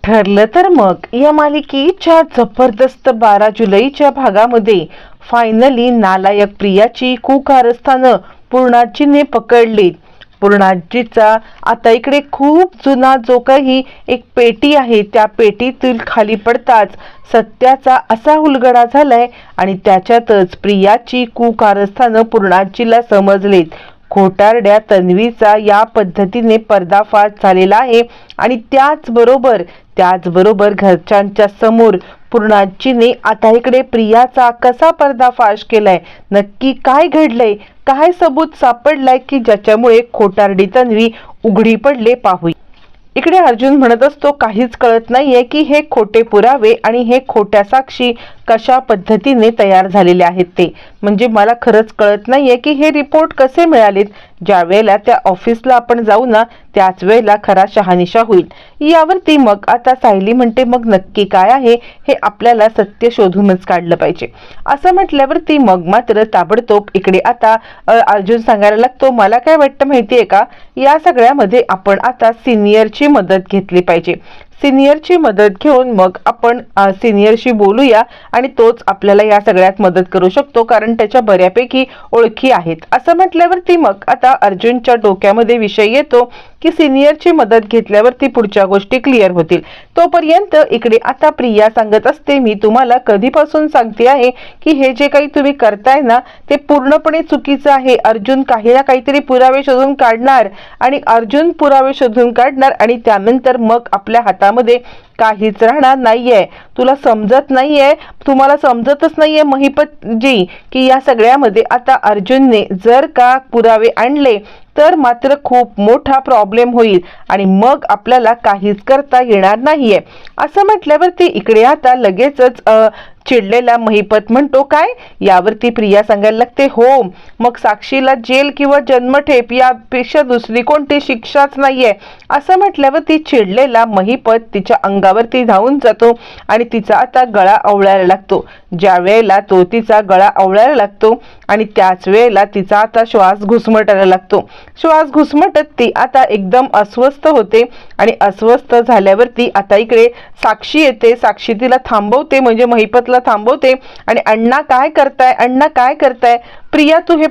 ठरलं तर मग या मालिकेच्या जबरदस्त 12 जुलैच्या भागामध्ये फायनली नालायक प्रियाची कुकारस्थानं पूर्णाजीने पकडलीत. पूर्णाजीचा आता इकडे खूप जुना जो काही एक पेटी आहे त्या पेटीतील खाली पडताच सत्याचा असा उलगडा झालाय आणि त्याच्यातच प्रियाची कुकारस्थानं पूर्णाजीला समजलेत. खोटारड्या तन्वीचा या पद्धतीने पर्दाफाश झालेला आहे आणि त्याचबरोबर घरच्यांच्या समोर पूर्णाजीने आता इकडे प्रियाचा कसा पर्दाफाश केलाय, नक्की काय घडलंय, काय सबूत सापडलाय की ज्याच्यामुळे खोटारडी तन्वी उघडी पडले पाहूया. इकडे अर्जुन म्हणत असतो काहीच कळत नाहीये की हे खोटे पुरावे आणि हे खोट्या साक्षी कशा पद्धतीने तयार झालेले आहेत ते, म्हणजे मला खरंच कळत नाहीये की हे रिपोर्ट कसे मिळालेत. ज्या वेळेला त्या ऑफिसला आपण जाऊ ना त्याच वेळेला खरा शहानिशा होईल. यावरती मग आता सायली म्हणते मग नक्की काय आहे हे आपल्याला सत्य शोधूनच काढलं पाहिजे. असं म्हटल्यावरती मग मात्र ताबडतोब इकडे आता अर्जुन सांगायला लागतो मला काय वाटतं माहितीये का, या सगळ्यामध्ये आपण आता सिनियरची मदत घेतली पाहिजे. सिनियरची मदत घेऊन मग आपण सिनियरशी बोलूया आणि तोच आपल्याला या सगळ्यात मदत करू शकतो कारण त्याच्या बऱ्यापैकी ओळखी आहेत. असं म्हटल्यावरती मग आता अर्जुनच्या डोक्यामध्ये विषय येतो की सिनियरची मदत घेतल्यावरती पुढच्या गोष्टी क्लिअर होतील. तोपर्यंत इकडे आता प्रिया सांगत असते मी तुम्हाला कधीपासून सांगते आहे की हे जे काही तुम्ही करताय ना ते पूर्णपणे चुकीचं आहे. अर्जुन काही ना काहीतरी पुरावे शोधून काढणार आणि त्यानंतर मग आपल्या हातामध्ये काहीच राहणार नाहीये. तुला समजत नाहीये, तुम्हाला समजतच नाहीये महिपत जी की या सगळ्यामध्ये आता अर्जुनने जर का पुरावे आणले तर मात्र खूप मोठा प्रॉब्लेम होईल आणि मग आपल्याला काहीच करता येणार नाहीये. असं म्हटल्यावरती इकडे आता लगेचच चिडलेला महिपत म्हणतो काय, यावरती प्रिया सांगायला लागते हो मग साक्षीला जेल किंवा जन्मठेप यापेक्षा दुसरी कोणती शिक्षाच नाहीये. असं म्हटल्यावरती चिडलेला महिपत तिच्या अंगावरती धावून जातो आणि तिचा आता गळा आवळायला लागतो. ज्या वेळेला तो तिचा गळा आवळायला लागतो आणि त्याच वेळेला तिचा आता श्वास घुसमटायला लागतो. श्वास घुसमटत ती आता एकदम अस्वस्थ होते आणि अस्वस्थ झाल्यावरती आता इकडे साक्षी येते. साक्षी तिला थांबवते, म्हणजे महिपतला थांबवते आणि अण्णा काय करताय, प्रिया तू हे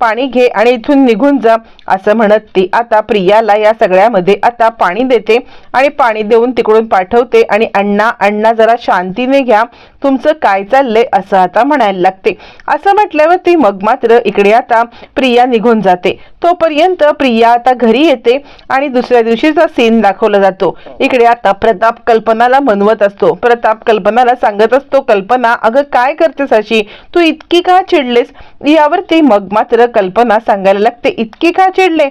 पाणी घे आणि इथून निघून जा असं म्हणत ती आता प्रियाला या सगळ्यामध्ये आता पाणी देते आणि पाणी देऊन तिकडून पाठवते आणि अण्णा जरा शांतीने घ्या, तुमचं काय चाललंय असं आता म्हणायला लागते. असं म्हटल्यावरती मग मात्र इकडे आता प्रिया निघून जाते. तोपर्यंत प्रिया आता घरी येते आणि दुसऱ्या दिवशीचा सीन दाखवला जातो. इकडे आता प्रताप कल्पनाला म्हणवत असतो. प्रताप कल्पनाला सांगत असतो कल्पना अगं काय करतेस अशी, तू इतकी का चिडलेस. यावरती मग मात्र कल्पना सांगायला लागते इतकी का चिडले,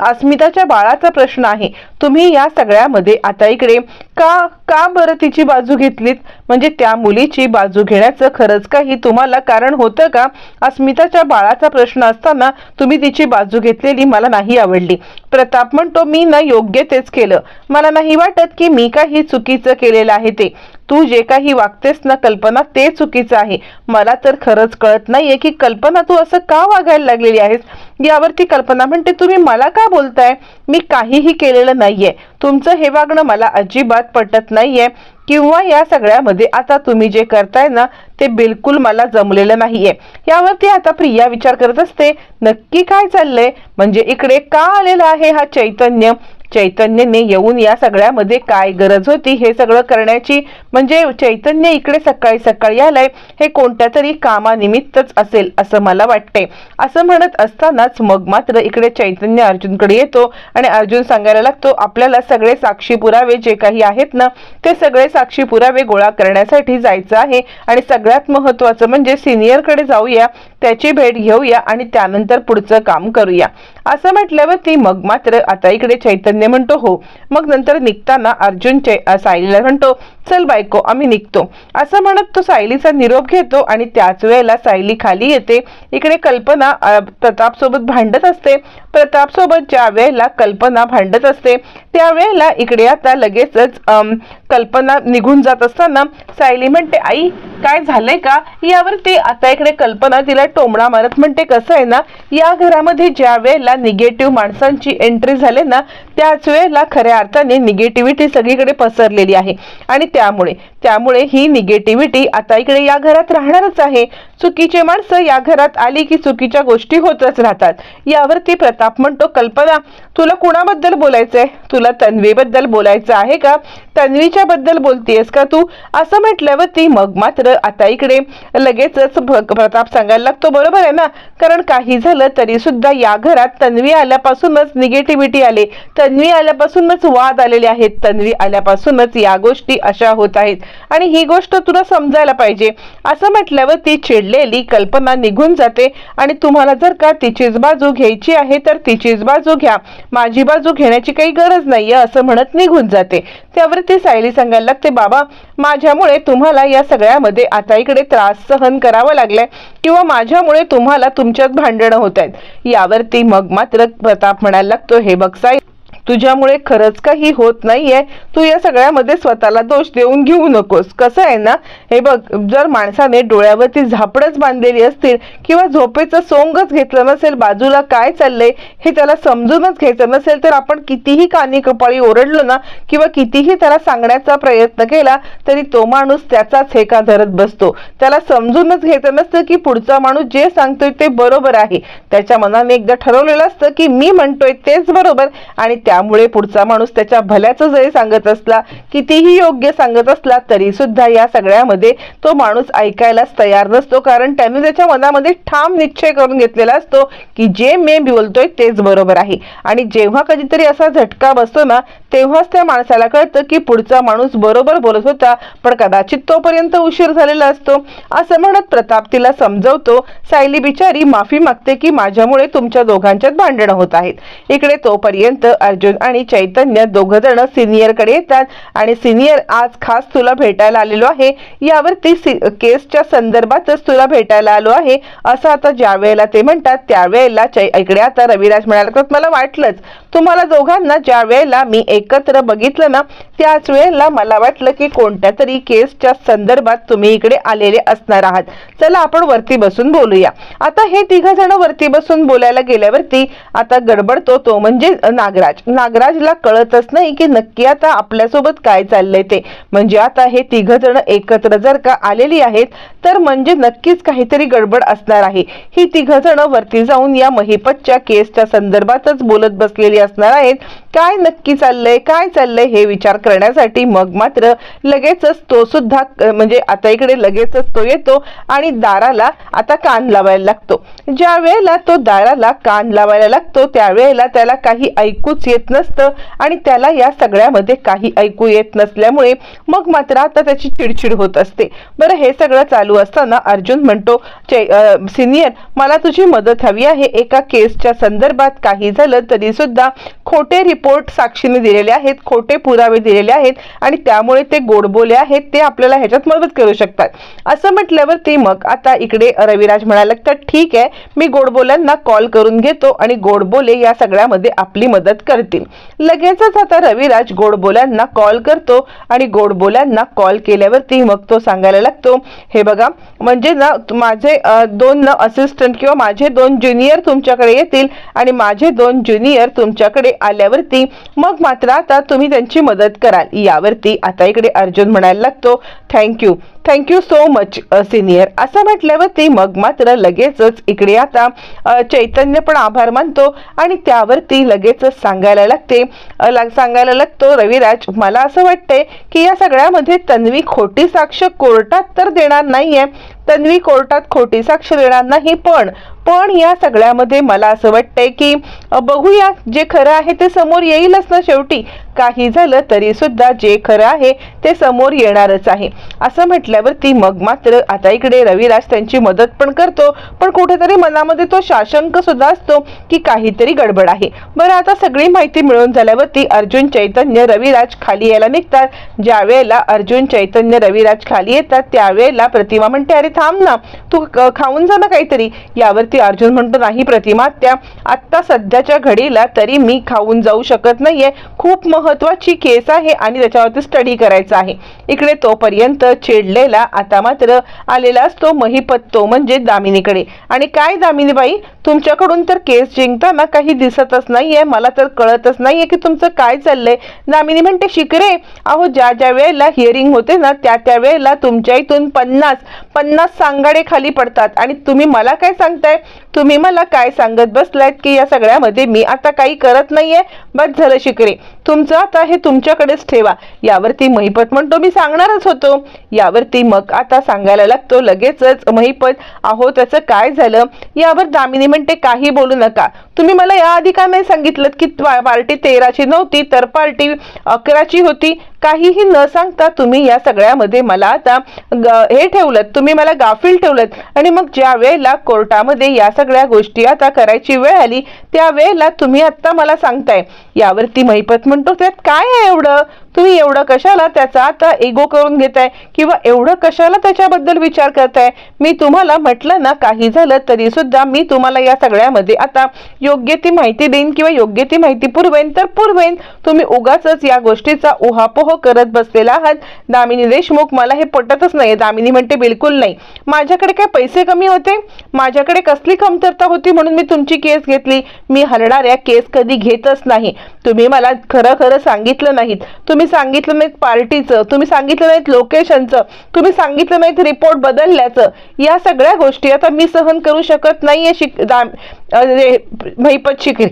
अस्मिताच्या बाळाचा प्रश्न आहे, तुम्ही या सगळ्यामध्ये आता इकडे का बरं तिची बाजू घेतलीत, म्हणजे त्या मुलीची बाजू घेण्याचं खरंच काही तुम्हाला कारण होतं का. अस्मिताच्या बाळाचा प्रश्न असताना तुम्ही तिची बाजू घेतलेली मला नाही आवडली. प्रताप म्हणतो मी ना योग्य तेच केलं, मला नाही वाटत की मी काही चुकीचं केलेलं आहे. ते तू जे काही वागतेस ना कल्पना ते चुकीचं आहे. मला तर खरंच कळत नाहीये की कल्पना तू असं का वागायला लागलेली आहेस. यावरती कल्पना म्हणते तुम्ही मला का बोलताय, मी काहीही केलेलं नाहीये, तुमचं हे वागणं मला अजिबात पटत नाहीये किंवा या सगळ्यामध्ये आता तुम्ही जे करताय ना ते बिलकुल मला जमलेलं नाहीये. यावरती आता प्रिया विचार करत असते नक्की काय चाललंय, म्हणजे इकडे का आलेला आहे हा चैतन्यने येऊन या सगळ्यामध्ये काय गरज होती हे सगळं करण्याची, म्हणजे चैतन्य इकडे सकाळी आलाय हे कोणत्या तरी कामानिमित्तच असेल असं मला वाटते. असं म्हणत असतानाच मग मात्र इकडे चैतन्य अर्जुनकडे येतो आणि अर्जुन सांगायला लागतो आपल्याला सगळे साक्षी पुरावे जे काही आहेत ना ते सगळे साक्षी पुरावे गोळा करण्यासाठी जायचं आहे आणि सगळ्यात महत्वाचं म्हणजे सिनियरकडे जाऊया, त्याची भेट घेऊया आणि त्यानंतर पुढचं काम करूया. असं म्हटल्यावरती मग मात्र आता इकडे चैतन्य म्हणतो हो. मग नंतर निघताना अर्जुन सायलीला म्हणतो चल बायको आम्ही निघतो. असं म्हणत तो सायलीचा निरोप घेतो आणि त्याच वेळेला सायली खाली येते. इकडे कल्पना प्रताप सोबत भांडत असते. प्रताप सोबत ज्या वेळेला कल्पना भांडत असते त्यावेळेला इकडे आता लगेचच कल्पना निघून जात असताना सायली म्हणते आई काय झालंय का. यावरती आता इकडे कल्पना तिला टोमणा मारत म्हणते, कसं आहे ना, या घरामध्ये ज्या वेळेला निगेटिव्ह माणसांची एंट्री झाली ना, त्याच वेळेला खऱ्या अर्थाने निगेटिव्हिटी सगळीकडे पसरलेली आहे आणि त्यामुळे ही निगेटिव्हिटी आता इकडे या घरात राहणारच आहे. चुकीचे माणसं या घरात आली की चुकीच्या गोष्टी होतच राहतात. यावरती प्रताप म्हणतो, कल्पना तुला कुणाबद्दल बोलायचंय? तुला तन्वीबद्दल बोलायचं आहे का? तन्वीच्या बद्दल बोलतीयस का तू? असं म्हटल्यावरती मग मात्र आता इकडे लगेचच प्रताप सांगायला लागतो, बरोबर आहे ना, कारण काही झालं तरी सुद्धा या घरात तन्वी आल्यापासूनच निगेटिव्हिटी आले, तन्वी आल्यापासूनच वाद आलेले आहेत, तन्वी आल्यापासूनच या गोष्टी अशा होत आहेत आणि ही गोष्ट तुला समजायला पाहिजे. असं म्हटल्यावर ती चिडलेली कल्पना निघून जाते आणि तुम्हाला जर का तिचीच बाजू घ्यायची आहे तर तिचीच बाजू घ्या, माझी बाजू घेण्याची काही गरज नाहीये असं म्हणत निघून जाते. त्यावरती सायली सांगायला लागते, बाबा माझ्यामुळे तुम्हाला या सगळ्यामध्ये आता इकडे त्रास सहन करावा लागलाय किंवा माझ्यामुळे तुम्हाला तुमच्यात भांडणं होत आहेत. यावरती मग मात्र प्रताप म्हणायला लागतो, हे बघ साई, तुझ्यामुळे खरंच काही होत नाहीये, तू या सगळ्यामध्ये स्वतःला दोष देऊन घेऊ नकोस. कसं आहे ना, हे बघ, जर माणसाने डोळ्यावरती झापडच बांधलेली असतील किंवा झोपेचं सोंगच घेतलं नसेल, बाजूला काय चाललंय हे त्याला समजूनच घ्यायचं नसेल, तर आपण कितीही कानी कपाळी ओरडलो ना किंवा कितीही त्याला सांगण्याचा प्रयत्न केला तरी तो माणूस त्याचाच हेका धरत बसतो. त्याला समजूनच घ्यायचं नसतं की पुढचा माणूस जे सांगतोय ते बरोबर आहे. त्याच्या मनाने एकदा ठरवलेलं असतं की मी म्हणतोय तेच बरोबर आणि त्यामुळे पुढचा माणूस त्याच्या भल्याचं जरी सांगत असला, कितीही योग्य सांगत असला तरी सुद्धा या सगळ्यामध्ये तो माणूस ऐकायलाच तयार नसतो, कारण त्याने त्याच्या मनामध्ये ठाम निश्चय करून घेतलेला असतो की जे मी बोलतोय तेच बरोबर आहे. आणि जेव्हा कधीतरी असा झटका बसतो ना, तेव्हाच त्या माणसाला कळतं की पुढचा माणूस बरोबर बोलत होता, पण कदाचित तोपर्यंत उशीर झालेला असतो. असं म्हणत प्रताप तिला समजवतो. सायली बिचारी माफी मागते की माझ्यामुळे तुमच्या दोघांच्यात भांडणं होत आहेत. इकडे तोपर्यंत अर्जुन आणि चैतन्य दोघ जण सिनियर कडे येतात आणि सिनियर, आज खास तुला भेटायला आलेलो आहे, यावरती केसच्या संदर्भातच तुला भेटायला आलो आहे असं आता ज्या वेळेला ते म्हणतात त्यावेळेला इकडे आता रविराज म्हणाला, मला वाटलंच तुम्हाला दोघांना ज्या वेळेला मी एकत्र बघितलं ना त्याच वेळेला मला वाटलं की कोणत्या तरी केसच्या संदर्भात तुम्ही इकडे आलेले असणार आहात. चला आपण वरती बसून बोलूया. आता हे तिघ जण वरती बसून बोलायला गेल्यावरती आता गडबडतो तो म्हणजे नागराजला कळतच नाही की नक्की आता आपल्यासोबत काय चाललंय ते. म्हणजे आता हे तिघ जण एकत्र जर का आलेली आहेत तर म्हणजे नक्कीच काहीतरी गडबड असणार आहे. ही तिघ जण वरती जाऊन या महिपतच्या केसच्या संदर्भातच बोलत बसलेली असणार आहेत. काय नक्की चाललंय हे विचार करण्यासाठी मग मात्र लगेचच तो सुद्धा म्हणजे आता इकडे लगेचच तो येतो आणि दाराला आता कान लावायला लागतो. ज्या वेळेला तो दाराला कान लावायला लागतो त्यावेळेला त्याला काही ऐकूच येत नसतं आणि त्याला या सगळ्यामध्ये काही ऐकू येत नसल्यामुळे मग मात्र आता त्याची चिडचिड होत असते. बरं, हे सगळं चालू असताना अर्जुन म्हणतो, सिनियर मला तुझी मदत हवी आहे. एका केसच्या संदर्भात काही झालं तरी सुद्धा खोटे रिपोर्ट साक्षीने दिलेले आहेत, खोटे पुरावे दिलेले आहेत आणि त्यामुळे ते गोडबोले आहेत, ते आपल्याला ह्याच्यात मदत करू शकतात. असं म्हटल्यावरती मग आता इकडे रविराज म्हणायला लागतात, ठीक आहे, मी गोडबोल्यांना कॉल करून घेतो आणि गोडबोले या सगळ्यामध्ये आपली मदत करतील. लगेचच आता रविराज गोडबोल्यांना कॉल करतो आणि गोडबोल्यांना कॉल केल्यावरती मग तो सांगायला लागतो, हे बघा म्हणजे ना माझे 2 असिस्टंट किंवा माझे 2 ज्युनियर तुमच्याकडे येतील आणि माझे 2 ज्युनियर तुमच्याकडे आल्यावरती मग मात्र आता तुम्ही त्यांची मदत कराल. यावरती आता इकडे अर्जुन म्हणायला लागतो, थँक्यू सो मच सिनियर. असं म्हटल्यावरती मग मात्र लगेचच इकडे आता चैतन्य पण आभार मानतो आणि त्यावरती लगेचच सांगायला लागतो रविराज, मला असं वाटतंय की या सगळ्यामध्ये तन्वी खोटी साक्ष कोर्टात तर देणार नाहीये, तन्वी कोर्टात खोटी साक्ष देणार नाही, पण या सगळ्यामध्ये मला असं वाटतंय की बघूया, जे खरं आहे ते समोर येईलच ना. शेवटी काही झालं तरी सुद्धा जे खरं आहे ते समोर येणारच आहे. असं म्हटल्यावरती मग मात्र आता इकडे रविराज त्यांची मदत पण करतो, पण कुठेतरी मनामध्ये तो साशंक सुद्धा असतो की काहीतरी गडबड आहे. बरं, आता सगळी माहिती मिळून झाल्यावरती अर्जुन, चैतन्य, रविराज खाली यायला निघतात. ज्या वेळेला अर्जुन, चैतन्य, रविराज खाली येतात त्यावेळेला प्रतिमा म्हणते, अरे थांब ना, तू खाऊन जा ना काहीतरी. यावरती अर्जुन म्हणतो, नाही प्रतिमा, त्या आत्ता सध्याच्या घडीला तरी मी खाऊन जाऊ शकत नाहीये, खूप महत्वाची केस आहे आणि त्याच्यावरती स्टडी करायचा आहे. इकडे तोपर्यंत चिडलेला वेळेला आता मात्र आलेला असतो महिपत म्हणजे दामिनीकडे. आणि काय दामिनीबाई, तुमच्याकडून तर केस जिंकताना काही दिसतच नाहीये, मला तर कळतच नाहीये की तुमचं काय चाललंय. दामिनी म्हणते, शिकरे, अहो ज्या ज्या वेळेला हिअरिंग होते ना त्या वेळेला तुमच्या इथून 50 सांगाडे खाली पडतात आणि तुम्ही मला काय सांगताय? तुम्ही मला काय सांगत बसलात की या सगळ्यामध्ये मी आता काही करत नाहीये? बस झालं शिकरे, तुमचं आता हे तुमच्याकडेच ठेवा. यावरती महिपत म्हणतो, मी सांगणारच होतो. यावरती मग आता सांगायला लागतो लगेचच महिपत, अहो त्याचं काय झालं? यावर दामिनी म्हणते, काही बोलू नका. तुम्ही मला याआधी का नाही सांगितलं की पार्टी 13ची नव्हती तर पार्टी 11ची होती? काहीही न सांगता तुम्ही या सगळ्यामध्ये मला आता हे ठेवलं, तुम्ही मला गाफील ठेवलं. आणि मग ज्या वेळेला कोर्टामध्ये या सगळ्या गोष्टी आता करायची वेळ आली त्या वेळेला तुम्ही आता मला सांगताय. यावरती महिपत म्हणतो, त्यात काय आहे एवढं? तुम्ही एवढं कशाला त्याचा आता इगो करून घेताय किंवा एवढं कशाला त्याच्याबद्दल विचार करताय? मी तुम्हाला म्हटलं ना, काही झालं तरी सुद्धा मी तुम्हाला या सगळ्यामध्ये आता योग्य ती माहिती देईन किंवा योग्य ती माहिती पुरवेन तर पुरवेन. तुम्ही उगाचच या गोष्टीचा उहापोह करत बसलेला आहात. दामिनी देशमुख, मला हे पटतच नाही. दामिनी म्हणते, बिलकुल नाही. माझ्याकडे काय पैसे कमी होते? माझ्याकडे कसली कमतरता होती म्हणून मी तुमची केस घेतली? मी हलणाऱ्या केस कधी घेतच नाही. तुम्ही मला खरं खरं सांगितलं नाहीत. तुम्ही सांगितलं नाहीत पार्टीचं, तुम्ही सांगितलं नाहीत लोकेशनचं, तुम्ही सांगितलं नाहीत रिपोर्ट बदलल्याचं. या सगळ्या गोष्टी आता मी सहन करू शकत नाहीये महिपत शिकरे.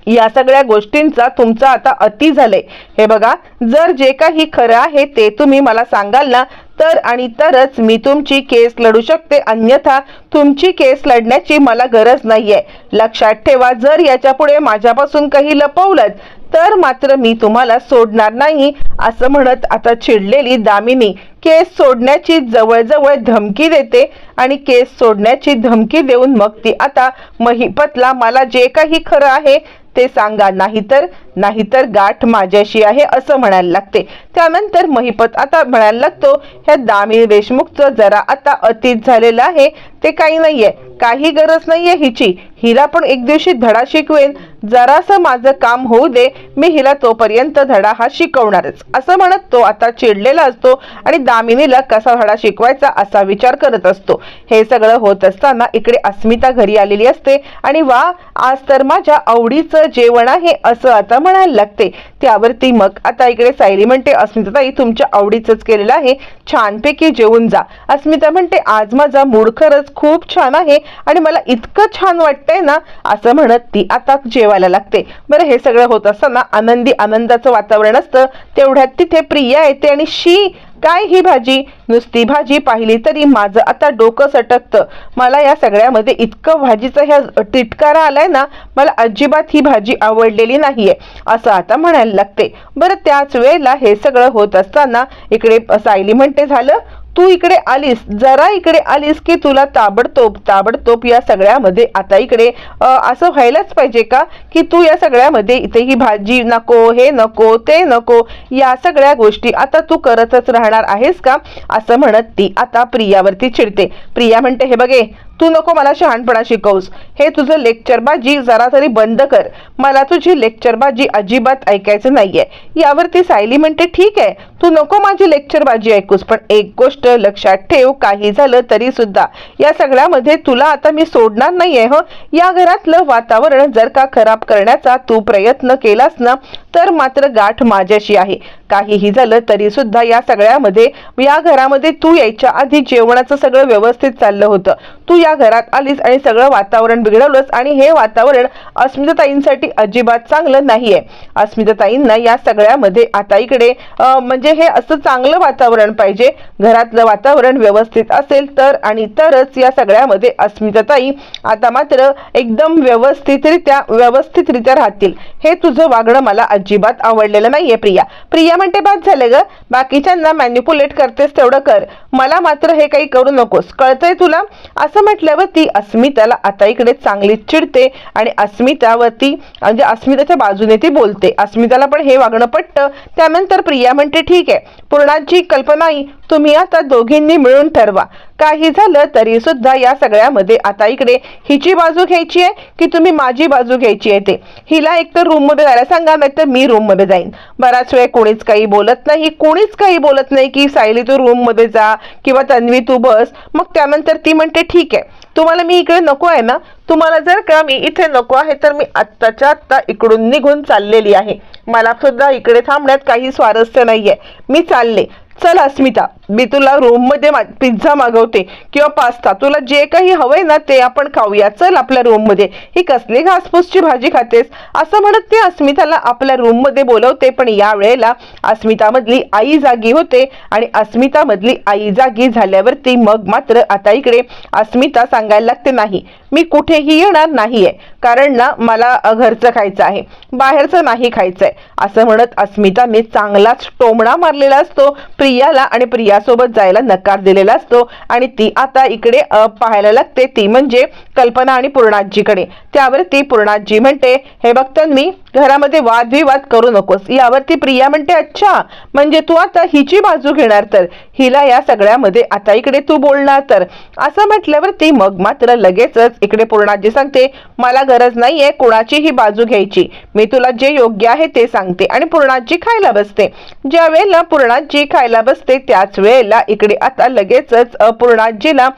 या सगळ्या गोष्टींचा तुमचा आता अति झालंय. हे बघा, जर जे काही खरं आहे ते तुम्ही मला सांगाल ना तर आणि तरच मी तुमची केस लढू शकते, अन्यथा तुमची केस लढण्याची मला गरज नाहीये. लक्षात ठेवा, जर याच्या पुढे माझ्यापासून काही लपवलं तर मात्र मी तुम्हाला सोडणार नाही. असं म्हणत आता चिडलेली दामिनी केस सोडण्याची जवळजवळ धमकी देते आणि केस सोडण्याची धमकी देऊन मग ती आता महिपतला, मला जे काही खरं आहे ते सांगा, नाहीतर गाठ माझ्याशी आहे असं म्हणायला लागते. त्यानंतर महिपत आता म्हणायला लागतो, ह्या दामिनी देशमुखचं जरा आता अतीत झालेलं आहे. ते काही नाहीये, काही गरज नाहीये हिची. हिला पण एक दिवशी धडा शिकवेन. जरासं माझं काम होऊ दे, मी हिला तोपर्यंत धडा हा शिकवणारच. असं म्हणत तो आता चिडलेला असतो आणि दामिनीला कसा धडा शिकवायचा असा विचार करत असतो. हे सगळं होत असताना इकडे अस्मिता घरी आलेली असते आणि वा, आज तर माझ्या आवडीचं जेवण आहे असं आता म्हणायला लागते. त्यावरती मग आता इकडे सायली म्हणते, अस्मिताताई तुमच्या आवडीचंच केलेलं आहे, छानपैकी जेवून जा. अस्मिता म्हणते, आज माझा मूड खरंच खूप छान आहे आणि मला इतकं छान वाटतंय ना. असं म्हणत ती आता जेवायला लागते. बरं, हे सगळं होत असताना आनंदाचं वातावरण असतं. तेवढ्यात तिथे प्रिया येते आणि शी, काय ही भाजी? नुसती भाजी पाहिली तरी माझं आता डोकं सटकतं. मला या सगळ्यामध्ये इतकं भाजीचा ह्या तिटकारा आलाय ना, मला अजिबात ही भाजी आवडलेली नाहीये असं आता म्हणायला लागते. बरं, त्याच वेळेला हे सगळं होत असताना इकडे सायली म्हणते, झालं तू इकडे आलीस, जरा इकडे आलीस की तुला ताबडतोब या सगळ्यामध्ये आता इकडे असं व्हायलाच पाहिजे का की तू या सगळ्यामध्ये इथे ही भाजी नको, हे नको, ते नको, या सगळ्या गोष्टी आता तू करतच राहणार आहेस का? असं म्हणत ती आता प्रियावरती चिडते. प्रिया म्हणते, हे बघे, तू नको मला शहाणपणा शिकवूस. हे तुझं लेक्चरबाजी जरा तरी बंद कर. मला तुझी लेक्चरबाजी अजिबात ऐकायचं नाहीये. यावरती सायली म्हणते, ठीक आहे, तू नको माझी लेक्चरबाजी ऐकूस, पण एक गोष्ट लक्षात ठेव, काही झालं तरी सुद्धा या सगळ्यामध्ये तुला आता मी सोडणार नाहीये. या घरातलं वातावरण जर का खराब करण्याचा तू प्रयत्न केलास ना तर मात्र गाठ माझ्याशी आहे. काहीही झालं तरी सुद्धा या सगळ्यामध्ये, या घरामध्ये तू यायच्या आधी जेवणाचं सगळं व्यवस्थित चाललं होतं. तू या घरात आलीस आणि सगळं वातावरण बिघडवलंस आणि हे वातावरण अस्मिताताईंसाठी अजिबात चांगलं नाहीये. अस्मिताताईंना या सगळ्यामध्ये आता इकडे म्हणजे हे असं चांगलं वातावरण पाहिजे. घरातलं वातावरण व्यवस्थित असेल तर आणि तरच या सगळ्यामध्ये अस्मिताताई आता मात्र एकदम व्यवस्थितरित्या राहतील. हे तुझं वागणं मला अजिबात आवडलेलं नाहीये प्रिया म्हणते, बाद झाले ग, बाकीच्यांना मॅन्युपुलेट करतेस तेवढं कर, मला मात्र हे काही करू नकोस, कळतंय तुला? असं म्हटल्यावर ती अस्मिताला आता इकडे चांगली चिडते आणि अस्मितावरती म्हणजे अस्मिताच्या बाजूने ती बोलते. अस्मिताला पण हे वागणं पटतं. त्यानंतर प्रिया म्हणते, ठीक आहे, पूर्णाची कल्पनाई तुम्ही आता दोघींनी मिळून ठरवा काही झालं तरी सुद्धा या सगळ्यामध्ये आता इकडे हिची बाजू घ्यायची आहे की तुम्ही माझी बाजू घ्यायची आहे ते. हिला एकतर रूम मध्ये जायला सांगा, नाहीतर मी रूम मध्ये जाईन. बराच वेळ कोणीच काही बोलत नाही, कोणीच काही बोलत नाही की सायली तू रूम मध्ये जा किंवा तन्वी तू बस. मग त्यानंतर ती म्हणते ठीक आहे, तुम्हाला मी इकडे नको आहे ना, तुम्हाला जर का मी इथे नको आहे तर मी आत्ताच्या आत्ता इकडून निघून चाललेली आहे. मला सुद्धा इकडे थांबण्यात काही स्वारस्य नाहीये, मी चालले. चल अस्मिता, मी तुला रूम मध्ये पिझ्झा मागवते किंवा पास्ता, तुला जे काही हवंय ना ते आपण खाऊया, चल आपल्या रूम मध्ये. ही कसली घासपूसची भाजी खातेस, असं म्हणत ती अस्मिताला आपल्या रूम मध्ये बोलवते. पण या वेळेला अस्मिता मधली आई जागी होते आणि अस्मिता मधली आई जागी झाल्यावरती मग मात्र आता इकडे अस्मिता सांगायला लागते नाही, मी कुठेही येणार नाहीये, कारण ना मला घरचं खायचं आहे, बाहेरचं नाही खायचंय. असं म्हणत अस्मिताने चांगलाच टोमणा मारलेला असतो प्रियाला आणि प्रियासोबत जायला नकार दिलेला असतो. आणि ती आता इकडे पाहायला लागते, ती म्हणजे कल्पना आणि पूर्णाजीकडे. त्यावरती पूर्णाजी म्हणते, हे बघ तन्वी, घरामध्ये वादविवाद करू नकोस. यावरती प्रिया म्हणते, अच्छा म्हणजे तू आता हिची बाजू घेणार, तर हिला या सगळ्यामध्ये आता इकडे तू बोलणार तर. असं म्हटल्यावरती मग मात्र लगेचच इकडे पूर्णाजी सांगते, मला गरज नाहीये कोणाचीही बाजू घ्यायची, मी तुला जे योग्य आहे ते सांगते. आणि पूर्णाजी खायला बसते. ज्या वेळेला पूर्णाजी खायला बसते त्याच वेळेला इकडे आता लगेचच पूर्णाजीला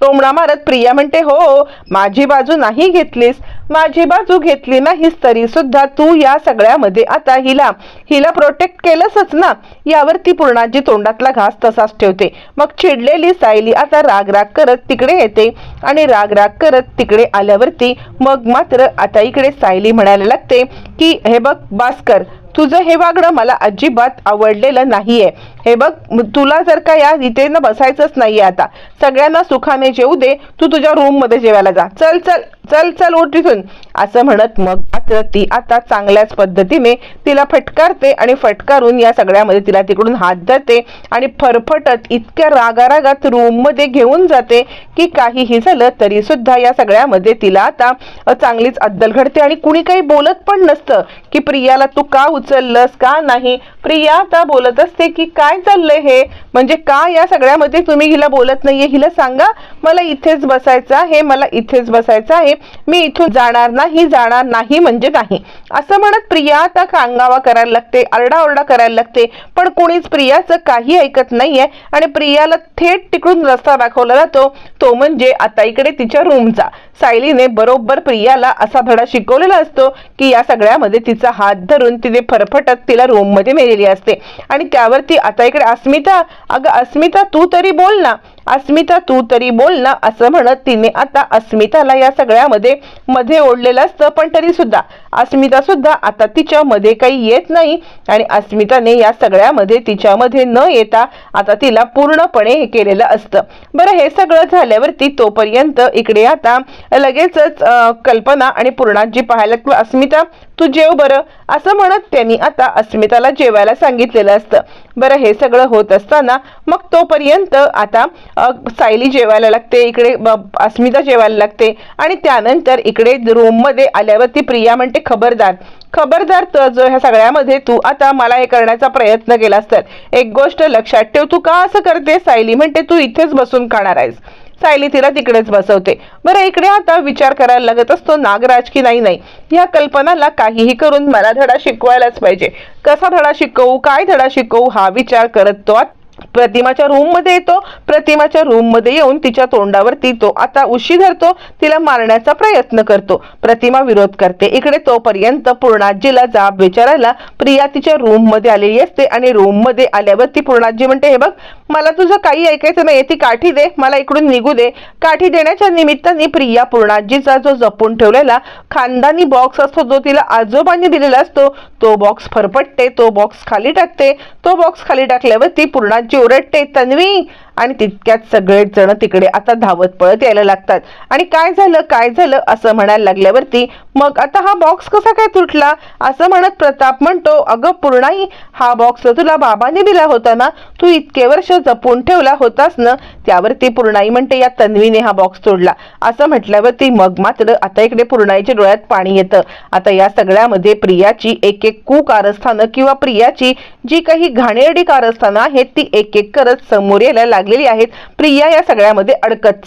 टोमणा मारत प्रिया म्हणते, हो माझी बाजू नाही घेतलीस, माझी बाजू घेतली नाहीस तरी सुद्धा तू या सगळ्यामध्ये आता हिला प्रोटेक्ट केलंसच ना. यावरती पूर्णाजी तोंडातला घास तसाच ठेवते. मग चिडलेली सायली आता राग करत तिकडे येते आणि राग करत तिकडे आल्यावरती मग मात्र आता इकडे सायली म्हणायला लागते की हे बघ भास्कर, तुझं हे वागणं मला अजिबात आवडलेलं नाहीये. हे बघ, तुला जर का या इथे न बसायचंच नाहीये, आता सगळ्यांना सुखाने जेवू दे, तू तुझ्या रूम मध्ये जेवायला जा, चल चल चल चल उठ इथून. असं म्हणत मग आता ती आता चांगल्याच पद्धतीने तिला फटकारते आणि फटकारून या सगळ्यामध्ये तिला तिकडून हात धरते आणि फरफटत इतक्या रागारागात रूम मध्ये घेऊन जाते की काहीही झालं तरी सुद्धा या सगळ्यामध्ये तिला आता चांगलीच अद्दल घडते. आणि कुणी काही बोलत पण नसतं की प्रियाला तू का उचललंस का नाही. प्रिया आता बोलत असते की काय चाललंय हे, म्हणजे का या सगळ्यामध्ये तुम्ही हिला बोलत नाहीये, हिला सांगा मला इथेच बसायचं आहे, मला इथेच बसायचं आहे, मी इथून जाणार नाही म्हणजे नाही. असं म्हणत प्रिया आता कांगावा करायला लागते, आरडाओरडा करायला लागते. पण कोणीच प्रियाचं काही ऐकत नाहीये आणि प्रियाला थेट तिकडून रस्ता दाखवला जातो, तो म्हणजे आता इकडे तिच्या रूमचा. सायलीने बरोबर प्रियाला असा धडा शिकवलेला असतो की या सगळ्यामध्ये तिचा हात धरून तिने फरफटत तिला रूम मध्ये नेलेली असते. आणि त्यावरती आता इकडे अस्मिता, अगं अस्मिता तू तरी बोल ना, अस्मिता तू तरी बोल ना, असं म्हणत तिने आता अस्मिताला या सगळ्यामध्ये मध्ये ओढलेलं असतं. पण तरी सुद्धा अस्मिता सुद्धा आता तिच्यामध्ये काही येत नाही आणि अस्मिताने या सगळ्यामध्ये तिच्यामध्ये न येता आता तिला पूर्णपणे हे केलेलं असतं. बरं, हे सगळं झाल्यावरती तोपर्यंत इकडे आता लगेचच कल्पना आणि पूर्णाजी पाहायला, अस्मिता तू जेव बरं, असं म्हणत त्यांनी आता अस्मिताला जेवायला सांगितलेलं असतं. बरं, हे सगळं होत असताना मग तोपर्यंत आता सायली जेवायला लागते, इकडे अस्मिता जेवायला लागते. आणि त्यानंतर इकडे रूम मध्ये आल्यावरती प्रिया म्हणते, खबरदार खबरदार, तर जो ह्या सगळ्यामध्ये तू आता मला हे करण्याचा प्रयत्न केलास तर एक गोष्ट लक्षात ठेव, तू का असं करते. सायली म्हणते, तू इथेच बसून खाणार आहेस. सायली तिला तिकडेच बसवते. बरं, इकडे आता विचार करायला लागत असतो नागराज की नाही ह्या कल्पनाला काहीही करून मला धडा शिकवायलाच पाहिजे. कसा धडा शिकवू, काय धडा शिकवू, हा विचार करत तो प्रतिमाच्या रूम मध्ये येतो. प्रतिमाच्या रूम मध्ये येऊन तिच्या तोंडावरती तो आता उशी धरतो, तिला मारण्याचा प्रयत्न करतो. प्रतिमा विरोध करते. इकडे तोपर्यंत पूर्णाजीला जाब विचारायला प्रिया तिच्या रूम मध्ये आलेली असते आणि रूम मध्ये आल्यावरती पूर्णाजी म्हणते, हे बघ मला तुझं काही ऐकायचं नाही, ती काठी दे, मला इकडून निघू दे. काठी देण्याच्या निमित्ताने प्रिया पूर्णाजीचा जो जपून ठेवलेला खानदानी बॉक्स असतो, जो तिला आजोबांनी दिलेला असतो, तो बॉक्स फरफटते, तो बॉक्स खाली टाकते. तो बॉक्स खाली टाकल्यावरती पूर्णाजी ओरडते, तन्वी. आणि तितक्यात सगळेच जण तिकडे आता धावत पळत यायला लागतात. आणि काय झालं असं म्हणायला लागल्यावरती मग आता हा बॉक्स कसा काय तुटला असं म्हणत प्रताप म्हणतो, अगं पूर्णाई, हा बॉक्स तुला बाबाने दिला होता ना, तू इतके वर्ष जपून ठेवला होतास ना. त्यावरती पूर्णाई म्हणते, या तन्वीने हा बॉक्स तोडला असं म्हटल्यावरती मग मात्र आता इकडे पूर्णाईच्या डोळ्यात पाणी येतं. आता या सगळ्यामध्ये प्रियाची एक एक कुकारस्थानं किंवा प्रियाची जी काही घाणेरडी कारस्थानं आहेत ती एक एक करत समोर यायला लागलेली आहेत. प्रिया या सगळ्यामध्ये अडकत